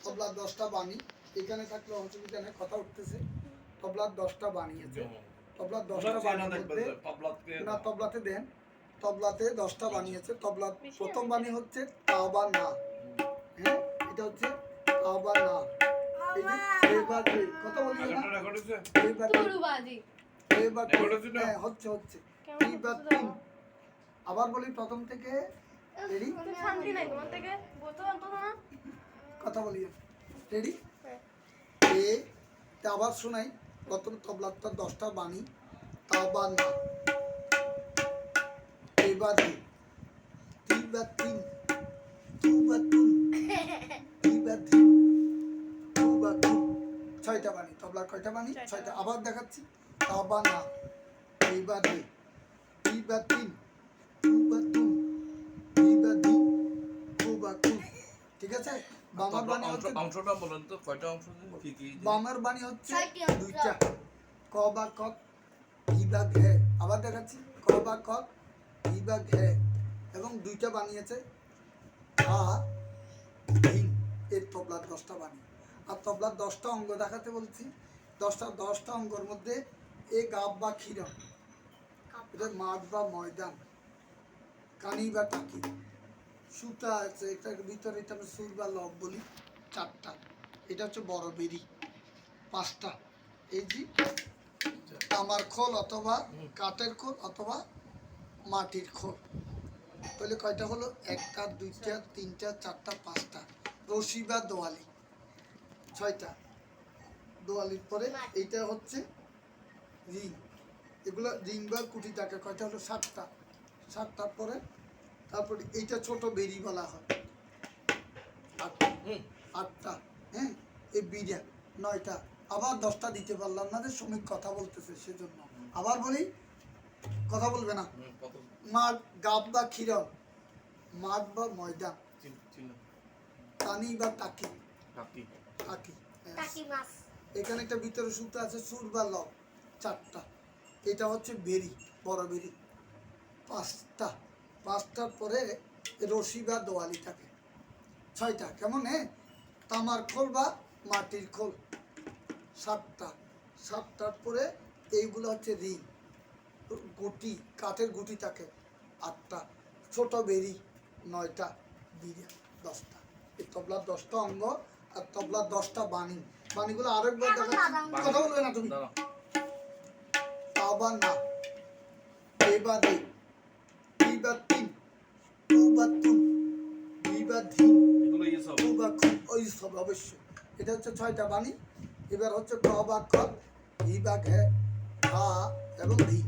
তবলার 10টা বাণী এখানে থাকলে অসুবিধা নেই, কথা উঠতেছে। তবলার 10টা বানিয়েছে, তবলার 10টা বাণীর মধ্যে না তবলাতে দেন, তবলাতে 10টা বানিয়েছে। তবলার প্রথম বাণী হচ্ছে তাওবা না, হ্যাঁ এটা হচ্ছে তাওবা না। এই যে বেবাদে কথা বলি না, বেবাদে বেবাদে হ্যাঁ হচ্ছে হচ্ছে বেবাদে। আবার বলি প্রথম থেকে, রেডি? শান্তি নাই তোমার থেকে বলতে পারতো না, কথা বলি রেডি? এ তে আবার শোনাই। প্রথম তবলাটা 10টা বাণী তাওবা না, বেবাদে তিবাতিন তুবাতুন তিবাতিন তুবাতুন, 6টা বাণী। তবলার কয়টা বাণী? 6টা। আবার দেখাচ্ছি, তাওবা না, বেবাদে তিবাতিন তুবাতুন তিবাদিন তুবাতুন, ঠিক আছে? বামার বাণী হচ্ছে অংশটা বলেন তো, কয়টা অংশ কি কি? বামার বাণী হচ্ছে 2টা, ক বা ক, কি বা ঘে। আবার দেখাচ্ছি, ক বা ক, কি বা ঘে, এবং 2টা বানিয়েছে আ হিন। এর তবলার 10টা বাণী। আর তবলার 10টা অঙ্গ দেখাতে বলছি। 10টা অঙ্গের মধ্যে এ গাব বা খিরম, এটা মাঠ বা ময়দান, কানি বা টাকি, সুতা আছে এটার ভিতরে, এটা আমরা সুর বা লব বলি 4টা, এটা হচ্ছে বড় বেরি 5টা, এই যে তামার খোল অথবা কাঠের খোল অথবা মাটির খোল। তাহলে কয়টা হলো? 1টা 2টা 3টা 4টা 5টা। রশি বা দোয়ালি 6টা। দোয়ালির পরে এইটা হচ্ছে রিং, এগুলো রিং বা কুটি টাকা কয়টা হলো? 7টা। 7টার পরে তারপরে এইটা ছোট বেরি বলা হয় 8টা, হ্যাঁ এই বিড়া 9টা। আবার 10টা দিতে পারলাম না, শ্রমিক কথা বলতেছে সেজন্য। আবার বলি, কথা বলবে না। মাঠ, গাব বা খিরম, মাঠ বা ময়দান, কানি বা টাকি, টাকি এখানে একটা ভিতরে সুতা আছে, সুর বা লব 4টা, এটা হচ্ছে বেরি, বড় বেরি 5টা। 5টার পরে রশি বা দোয়ালি থাকে 6টা। কেমন? হ্যাঁ, তামার খোল বা মাটির খোল 7টা। 7টার পরে এইগুলো হচ্ছে রিং, গুটি, কাঠের গুটি থাকে 8টা, ছোট বেরি 9টা, বিড়া 10টা। এই তবলার 10টা অঙ্গ আর তবলার 10টা বাণী। বাণীগুলো আরেকবার দেখাচ্ছি, কথা বলবে না তুমি। তাওবা না, বেবাদে তিবাতিন তুবাতুন বিবাদিন তুবাকুন, ওই সব অবশ্যই। এটা হচ্ছে 6টা বাণী। এবার হচ্ছে ক বা খ, ই বা ঘে, ঘা এবং রি।